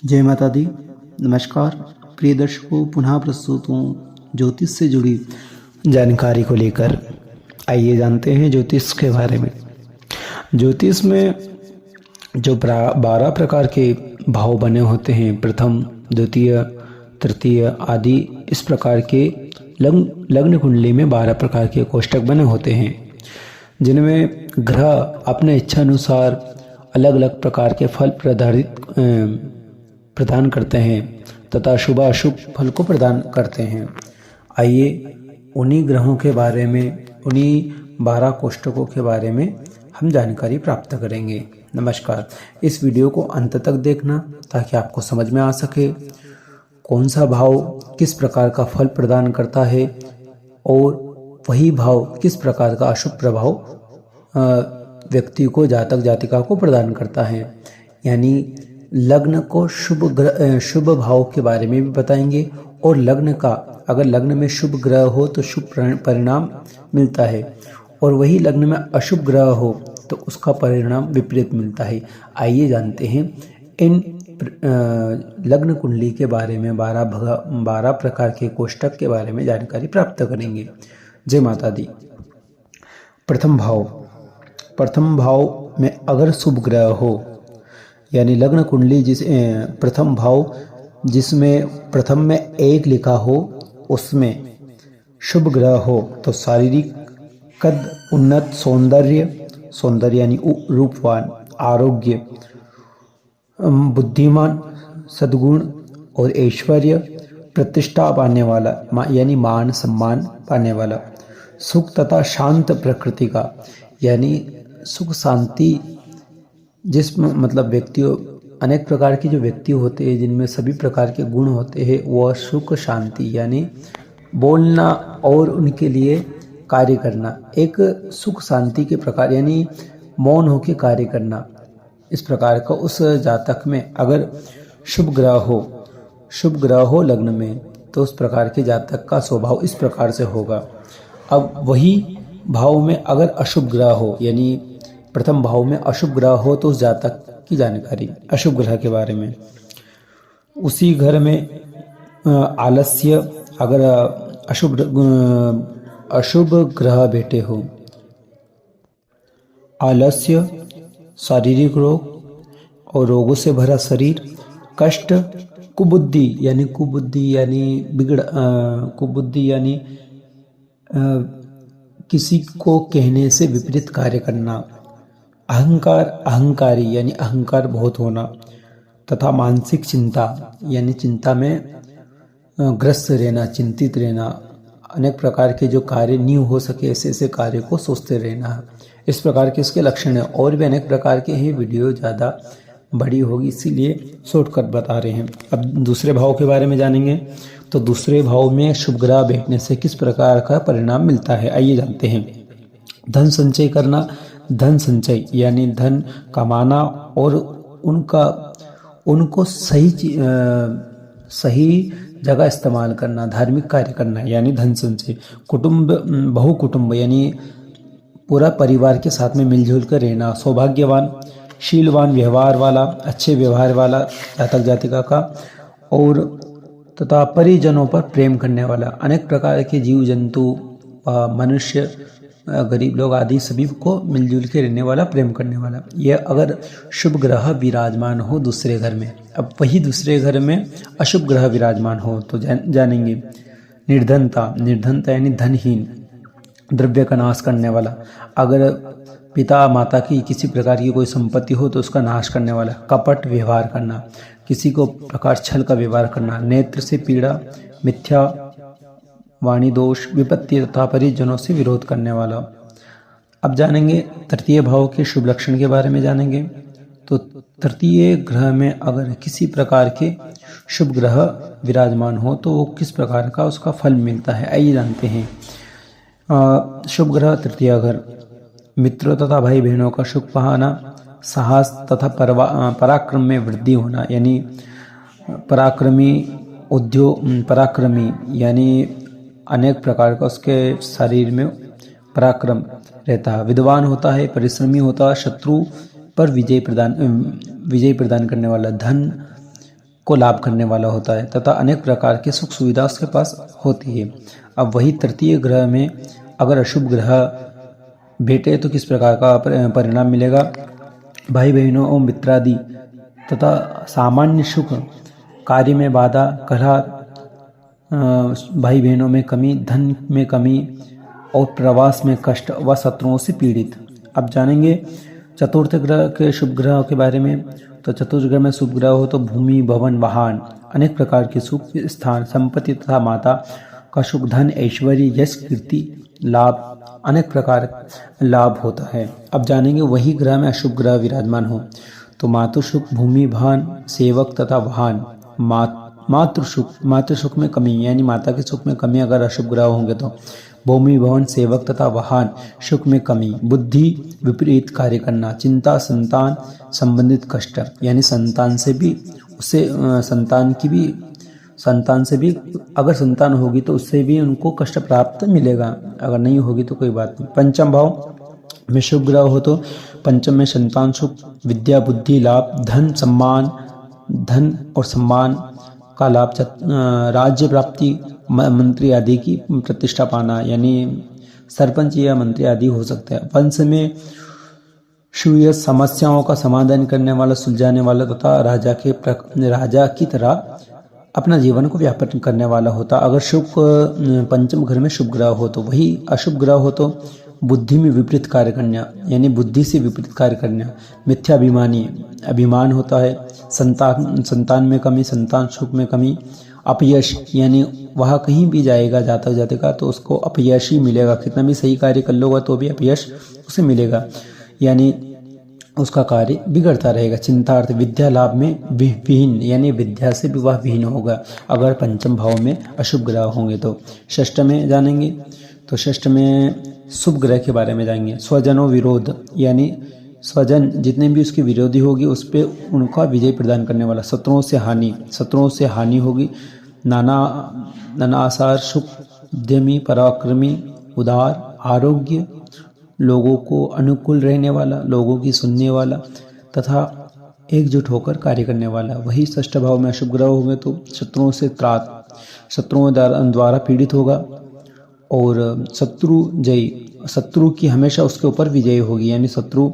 जय माता दी। नमस्कार प्रिय दर्शकों, पुनः प्रस्तुत हूँ ज्योतिष से जुड़ी जानकारी को लेकर। आइए जानते हैं ज्योतिष के बारे में। ज्योतिष में जो 12 प्रकार के भाव बने होते हैं, प्रथम, द्वितीय, तृतीय आदि, इस प्रकार के लग्न कुंडली में 12 प्रकार के कोष्ठक बने होते हैं, जिनमें ग्रह अपने इच्छानुसार अलग अलग प्रकार के फल प्रदान करते हैं तथा शुभ अशुभ फल को प्रदान करते हैं। आइए उन्हीं ग्रहों के बारे में, उन्हीं 12 कोष्ठकों के बारे में हम जानकारी प्राप्त करेंगे। नमस्कार, इस वीडियो को अंत तक देखना ताकि आपको समझ में आ सके कौन सा भाव किस प्रकार का फल प्रदान करता है और वही भाव किस प्रकार का अशुभ प्रभाव व्यक्ति को, जातक जातिका को प्रदान करता है। यानी लग्न को शुभ भाव के बारे में भी बताएंगे और लग्न का, अगर लग्न में शुभ ग्रह हो तो शुभ परिणाम मिलता है और वही लग्न में अशुभ ग्रह हो तो उसका परिणाम विपरीत मिलता है। आइए जानते हैं इन लग्न कुंडली के बारे में, 12 प्रकार के कोष्ठक के बारे में जानकारी प्राप्त करेंगे। जय माता दी। प्रथम भाव में अगर शुभ ग्रह हो, यानी लग्न कुंडली प्रथम भाव जिसमें प्रथम में 1 लिखा हो, उसमें शुभ ग्रह हो तो शारीरिक कद, उन्नत सौंदर्य यानी रूपवान, आरोग्य, बुद्धिमान, सद्गुण और ऐश्वर्य, प्रतिष्ठा पाने वाला यानी मान सम्मान पाने वाला, सुख तथा शांत प्रकृति का, यानी सुख शांति, मतलब व्यक्तियों, अनेक प्रकार के जो व्यक्ति होते हैं जिनमें सभी प्रकार के गुण होते हैं, वह सुख शांति यानी बोलना और उनके लिए कार्य करना, एक सुख शांति के प्रकार यानी मौन होकर कार्य करना, इस प्रकार का उस जातक में अगर शुभ ग्रह हो लग्न में तो उस प्रकार के जातक का स्वभाव इस प्रकार से होगा। अब वही भाव में अगर अशुभ ग्रह हो, यानी प्रथम भाव में अशुभ ग्रह हो तो उस जातक की जानकारी अशुभ ग्रह के बारे में। उसी घर में आलस्य, अगर अशुभ ग्रह बैठे हो, आलस्य, शारीरिक रोग और रोगों से भरा शरीर, कष्ट, कुबुद्धि यानी किसी को कहने से विपरीत कार्य करना, अहंकारी यानी अहंकार बहुत होना, तथा मानसिक चिंता यानी चिंता में ग्रस्त रहना, चिंतित रहना, अनेक प्रकार के जो कार्य नहीं हो सके ऐसे कार्य को सोचते रहना, इस प्रकार के इसके लक्षण हैं। और भी अनेक प्रकार के ही, वीडियो ज़्यादा बड़ी होगी इसीलिए शॉर्टकट बता रहे हैं। अब दूसरे भाव के बारे में जानेंगे तो दूसरे भाव में शुभ ग्रह बैठने से किस प्रकार का परिणाम मिलता है, आइए जानते हैं। धन संचय करना, धन संचय यानी धन कमाना और उनको सही जगह इस्तेमाल करना, धार्मिक कार्य करना यानी धन संचय। बहुकुटुंब यानी पूरा परिवार के साथ में मिलजुल कर रहना, सौभाग्यवान, शीलवान, व्यवहार वाला, अच्छे व्यवहार वाला जातक जातिका का, और तथा परिजनों पर प्रेम करने वाला, अनेक प्रकार के जीव जंतु, मनुष्य, गरीब लोग आदि सभी को मिलजुल के रहने वाला, प्रेम करने वाला। यह अगर शुभ ग्रह विराजमान हो दूसरे घर में। अब वही दूसरे घर में अशुभ ग्रह विराजमान हो तो जानेंगे। निर्धनता यानी धनहीन, द्रव्य का नाश करने वाला, अगर पिता माता की किसी प्रकार की कोई संपत्ति हो तो उसका नाश करने वाला, कपट व्यवहार करना, किसी को प्रकार छल का व्यवहार करना, नेत्र से पीड़ा, मिथ्या वाणी दोष, विपत्ति तथा परिजनों से विरोध करने वाला। अब जानेंगे तृतीय भाव के शुभ लक्षण के बारे में जानेंगे। तो तृतीय ग्रह में अगर किसी प्रकार के शुभ ग्रह विराजमान हो तो वो किस प्रकार का उसका फल मिलता है, आइए जानते हैं। शुभ ग्रह तृतीय घर, मित्रों तथा भाई बहनों का सुख पाना, साहस तथा पराक्रम में वृद्धि होना, यानी पराक्रमी यानी अनेक प्रकार का उसके शरीर में पराक्रम रहता है, विद्वान होता है, परिश्रमी होता है, शत्रु पर विजय प्रदान करने वाला, धन को लाभ करने वाला होता है तथा अनेक प्रकार की सुख सुविधा उसके पास होती है। अब वही तृतीय ग्रह में अगर अशुभ ग्रह बैठे तो किस प्रकार का परिणाम मिलेगा। भाई बहनों और मित्रादि तथा सामान्य सुख, कार्य में बाधा, कलह, भाई बहनों में कमी, धन में कमी और प्रवास में कष्ट व शत्रुओं से पीड़ित। अब जानेंगे चतुर्थ ग्रह के शुभ ग्रहों के बारे में। तो चतुर्थ ग्रह में शुभ ग्रह हो तो भूमि, भवन, वाहन, अनेक प्रकार के सुख, स्थान, संपत्ति तथा माता का सुख, धन, ऐश्वर्य, यश, कीर्ति, लाभ, अनेक प्रकार लाभ होता है। अब जानेंगे वही ग्रह में अशुभ ग्रह विराजमान हो तो मातु सुख, भूमि, भवन, सेवक तथा वाहन, मातृ सुख में कमी यानी माता के सुख में कमी अगर अशुभ ग्रह होंगे तो भूमि, भवन, सेवक तथा वाहन सुख में कमी, बुद्धि विपरीत कार्य करना, चिंता, संतान संबंधित कष्ट यानी संतान से भी अगर संतान होगी तो उससे भी उनको कष्ट प्राप्त मिलेगा, अगर नहीं होगी तो कोई बात नहीं। पंचम भाव में शुभ ग्रह हो तो पंचम में संतान सुख, विद्या, बुद्धि, लाभ, धन और सम्मान का लाभ, राज्य प्राप्ति, मंत्री आदि की प्रतिष्ठा पाना यानी सरपंच या मंत्री आदि हो सकते हैं। वंश में सुय समस्याओं का समाधान करने वाला, सुलझाने वाला तथा राजा की तरह अपना जीवन को व्यापन करने वाला होता। अगर शुभ पंचम घर में शुभ ग्रह हो तो वही अशुभ ग्रह हो तो बुद्धि में विपरीत कार्य करना यानी बुद्धि से विपरीत कार्य करना, मिथ्याभिमानी अभिमान होता है, संतान में कमी, संतान सुख में कमी, अपयश यानी वह कहीं भी जाएगा तो उसको अपयश ही मिलेगा, कितना भी सही कार्य कर लोगा तो भी अपयश उसे मिलेगा यानी उसका कार्य बिगड़ता रहेगा। चिंतार्थ, विद्या लाभ में विहीन यानी विद्या से विवाह विहीन होगा अगर पंचम भाव में अशुभ ग्रह होंगे तो। षष्ठ में जानेंगे तो षष्ठ में शुभ ग्रह के बारे में जाएंगे। स्वजनों विरोध यानी स्वजन जितने भी उसके विरोधी होगी उस पर उनका विजय प्रदान करने वाला, शत्रुओं से हानि होगी, नाना आसार सुख, उद्यमी, पराक्रमी, उदार, आरोग्य, लोगों को अनुकूल रहने वाला, लोगों की सुनने वाला तथा एकजुट होकर कार्य करने वाला। वही षष्ठ भाव में अशुभ ग्रह होंगे तो शत्रुओं से त्रात, शत्रुओं द्वारा पीड़ित होगा और शत्रु की हमेशा उसके ऊपर विजय होगी यानी शत्रु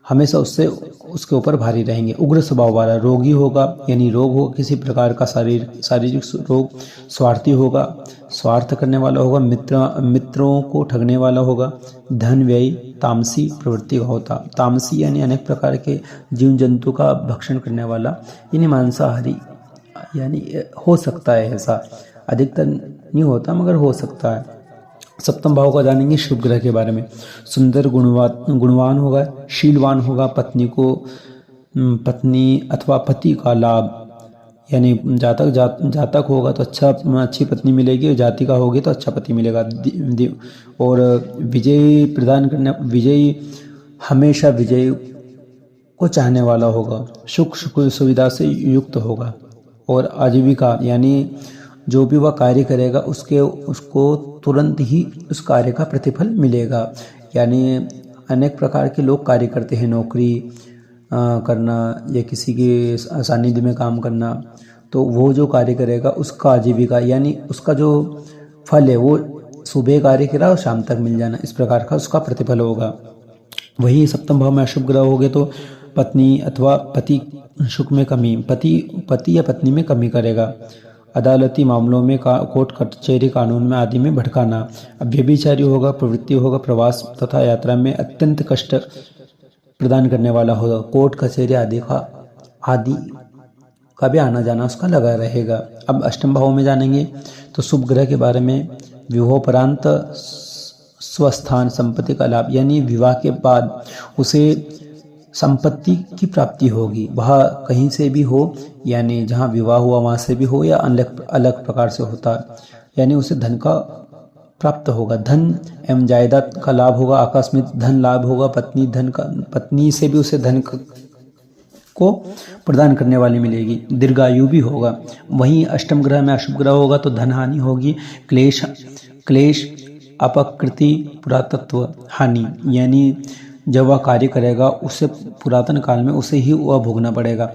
हमेशा उसके ऊपर भारी रहेंगे। उग्र स्वभाव वाला, रोगी होगा यानी रोग होगा किसी प्रकार का शारीरिक रोग, स्वार्थी होगा, स्वार्थ करने वाला होगा, मित्रों को ठगने वाला होगा, धन व्यय, तामसी प्रवृत्ति का होता। तामसी यानी अनेक प्रकार के जीव जंतु का भक्षण करने वाला यानी मांसाहारी यानी हो सकता है, ऐसा अधिकतर नहीं होता मगर हो सकता है। सप्तम भाव का जानेंगे शुभ ग्रह के बारे में। सुंदर, गुणवान होगा, शीलवान होगा, पत्नी अथवा पति का लाभ यानी जातक होगा तो अच्छी पत्नी मिलेगी, जाति का होगी तो अच्छा पति मिलेगा। और हमेशा विजय को चाहने वाला होगा, सुख सुविधा से युक्त होगा। और आजीविका यानी जो भी वह कार्य करेगा उसको तुरंत ही उस कार्य का प्रतिफल मिलेगा यानी अनेक प्रकार के लोग कार्य करते हैं, नौकरी करना या किसी के सानिध्य में काम करना, तो वो जो कार्य करेगा उसका आजीविका यानी उसका जो फल है वो सुबह कार्य करा और शाम तक मिल जाना, इस प्रकार का उसका प्रतिफल होगा। वही सप्तम भाव में अशुभ ग्रह हो गए तो पत्नी अथवा पति सुख में कमी, पति या पत्नी में कमी करेगा। अदालती मामलों में कोर्ट कचहरी कानून में आदि में भटकाना। व्यभिचारी होगा, प्रवृत्ति होगा, प्रवास तथा यात्रा में अत्यंत कष्ट प्रदान करने वाला होगा। कोर्ट कचहरी आदि का भी आना जाना उसका लगा रहेगा। अब अष्टम भाव में जानेंगे तो शुभ ग्रह के बारे में। विवाहोपरांत स्वस्थान संपत्ति का लाभ यानी विवाह के बाद उसे संपत्ति की प्राप्ति होगी, वह कहीं से भी हो यानी जहाँ विवाह हुआ वहाँ से भी हो या अलग प्रकार से होता यानी उसे धन का प्राप्त होगा। धन एवं जायदाद का लाभ होगा, आकस्मिक धन लाभ होगा, पत्नी से भी उसे धन को प्रदान करने वाली मिलेगी, दीर्घायु भी होगा। वहीं अष्टम ग्रह में अशुभ ग्रह होगा तो धन हानि होगी, क्लेश अपकृति, पुरातत्व हानि यानी जब वह कार्य करेगा उसे पुरातन काल में उसे ही वह भोगना पड़ेगा।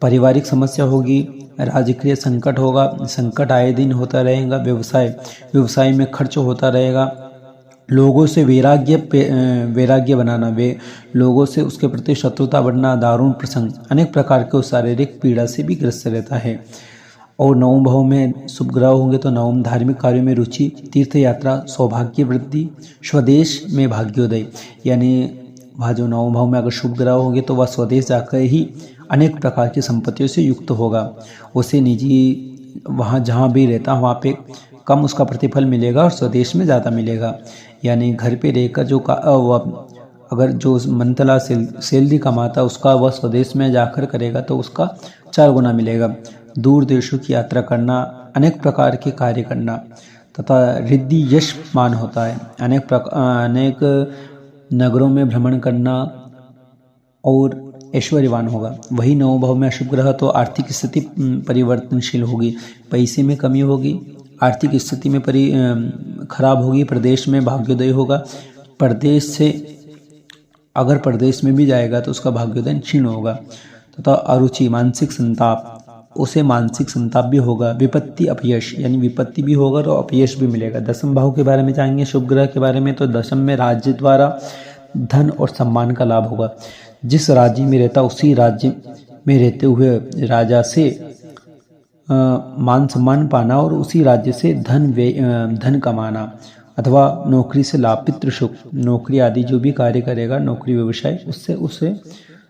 पारिवारिक समस्या होगी, राजकीय संकट होगा, संकट आए दिन होता रहेगा। व्यवसाय में खर्च होता रहेगा। लोगों से वैराग्य बनाना, वे लोगों से उसके प्रति शत्रुता बढ़ना, दारुण प्रसंग, अनेक प्रकार के शारीरिक पीड़ा से भी ग्रस्त रहता है। और नवम भाव में शुभ ग्रह होंगे तो नवम धार्मिक कार्यों में रुचि, तीर्थ यात्रा, सौभाग्य वृद्धि, स्वदेश में भाग्योदय। यानी वह जो नवम भाव में अगर शुभ ग्रह होंगे तो वह स्वदेश जाकर ही अनेक प्रकार की संपत्तियों से युक्त होगा। उसे निजी वहाँ जहाँ भी रहता वहाँ पे कम उसका प्रतिफल मिलेगा और स्वदेश में ज़्यादा मिलेगा। यानी घर पे रहकर जो अगर जो मंथला सैलरी कमाता उसका वह स्वदेश में जाकर करेगा तो उसका 4 गुना मिलेगा। दूर देशों की यात्रा करना, अनेक प्रकार के कार्य करना तथा रिद्धि यश मान होता है। अनेक नगरों में भ्रमण करना और ऐश्वर्यवान होगा। वही नवम भाव में अशुभ ग्रह तो आर्थिक स्थिति परिवर्तनशील होगी, पैसे में कमी होगी, आर्थिक स्थिति में खराब होगी, प्रदेश में भाग्योदय होगा। अगर प्रदेश में भी जाएगा तो उसका भाग्योदय क्षीण होगा। तथा अरुचि, मानसिक संताप, उसे मानसिक संताप भी होगा। विपत्ति, अपयश, यानी विपत्ति भी होगा तो अपयश भी मिलेगा। दसम भाव के बारे में जाएंगे शुभ ग्रह के बारे में, तो दशम में राज्य द्वारा धन और सम्मान का लाभ होगा। जिस राज्य में रहता उसी राज्य में रहते हुए राजा से मान सम्मान पाना और उसी राज्य से धन कमाना अथवा नौकरी से लाभ, पितृसुख, नौकरी आदि जो भी कार्य करेगा, नौकरी व्यवसाय, उससे उसे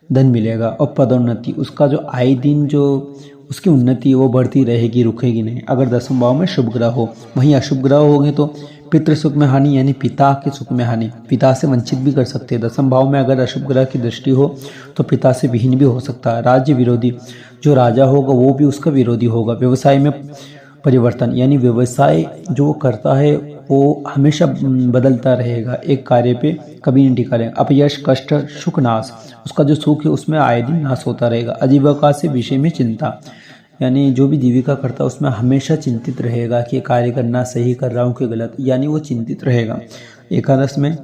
धन मिलेगा। और पदोन्नति, उसका जो आए दिन जो उसकी उन्नति वो बढ़ती रहेगी, रुकेगी नहीं, अगर दसम भाव में शुभ ग्रह हो। वहीं अशुभ ग्रह होंगे तो पितृसुख में हानि, यानी पिता के सुख में हानि, पिता से वंचित भी कर सकते हैं। दसम भाव में अगर अशुभ ग्रह की दृष्टि हो तो पिता से विहीन भी हो सकता है। राज्य विरोधी, जो राजा होगा वो भी उसका विरोधी होगा। व्यवसाय में परिवर्तन, यानी व्यवसाय जो करता है वो हमेशा बदलता रहेगा, एक कार्य पे कभी नहीं टिका रहेगा। अपयश, कष्ट, सुख, नाश, उसका जो सुख है उसमें आए दिन नाश होता रहेगा। आजीविका से विषय में चिंता, यानी जो भी जीविका करता है उसमें हमेशा चिंतित रहेगा कि कार्य करना सही कर रहा हूँ कि गलत, यानी वो चिंतित रहेगा। एकादश में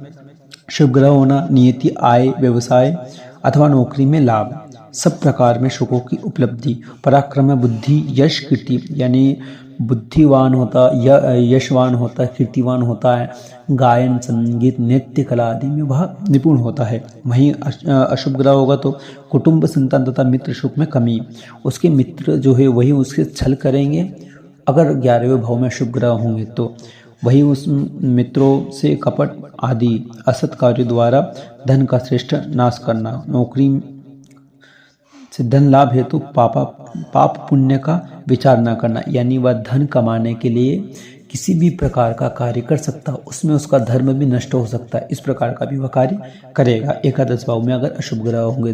शुभ ग्रह होना, नियति, आय, व्यवसाय अथवा नौकरी में लाभ, सब प्रकार में सुखों की उपलब्धि। पराक्रम, बुद्धि, यश, कीर्ति, यानी बुद्धिवान होता, यशवान होता है, कीर्तिवान होता है। गायन, संगीत, नृत्य, कला आदि में वह निपुण होता है। वहीं अशुभ ग्रह होगा तो कुटुंब, संतान तथा मित्र सुख में कमी, उसके मित्र जो है वही उसके छल करेंगे। अगर 11वें भाव में अशुभ ग्रह होंगे तो वही उस मित्रों से कपट आदि असत कार्य द्वारा धन का श्रेष्ठ नाश करना। नौकरी से धन लाभ हेतु पाप पुण्य का विचार न करना, यानी वह धन कमाने के लिए किसी भी प्रकार का कार्य कर सकता है, उसमें उसका धर्म भी नष्ट हो सकता है, इस प्रकार का भी वह कार्य करेगा। एकादश भाव में अगर अशुभ ग्रह होंगे।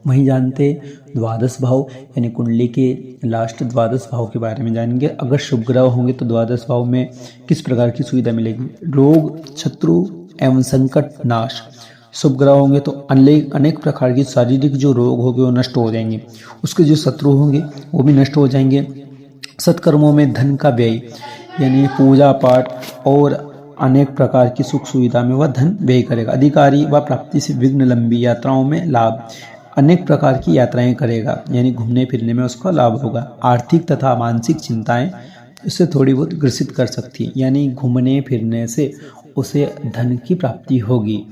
वहीं जानते द्वादश भाव, यानी कुंडली के लास्ट द्वादश भाव के बारे में जानेंगे। अगर शुभ ग्रह होंगे तो द्वादश भाव में किस प्रकार की सुविधा मिलेगी। रोग, शत्रु एवं संकट, नाश। शुभ ग्रह होंगे तो अनेक प्रकार की शारीरिक जो रोग होंगे वो नष्ट हो जाएंगे, उसके जो शत्रु होंगे वो भी नष्ट हो जाएंगे। सत्कर्मों में धन का व्यय, यानी पूजा पाठ और अनेक प्रकार की सुख सुविधा में वह धन व्यय करेगा। अधिकारी व प्राप्ति से विघ्न, लंबी यात्राओं में लाभ, अनेक प्रकार की यात्राएं करेगा, यानी घूमने फिरने में उसका लाभ होगा। आर्थिक तथा मानसिक चिंताएं उससे थोड़ी बहुत ग्रसित कर सकती है, यानी घूमने फिरने से उसे धन की प्राप्ति होगी।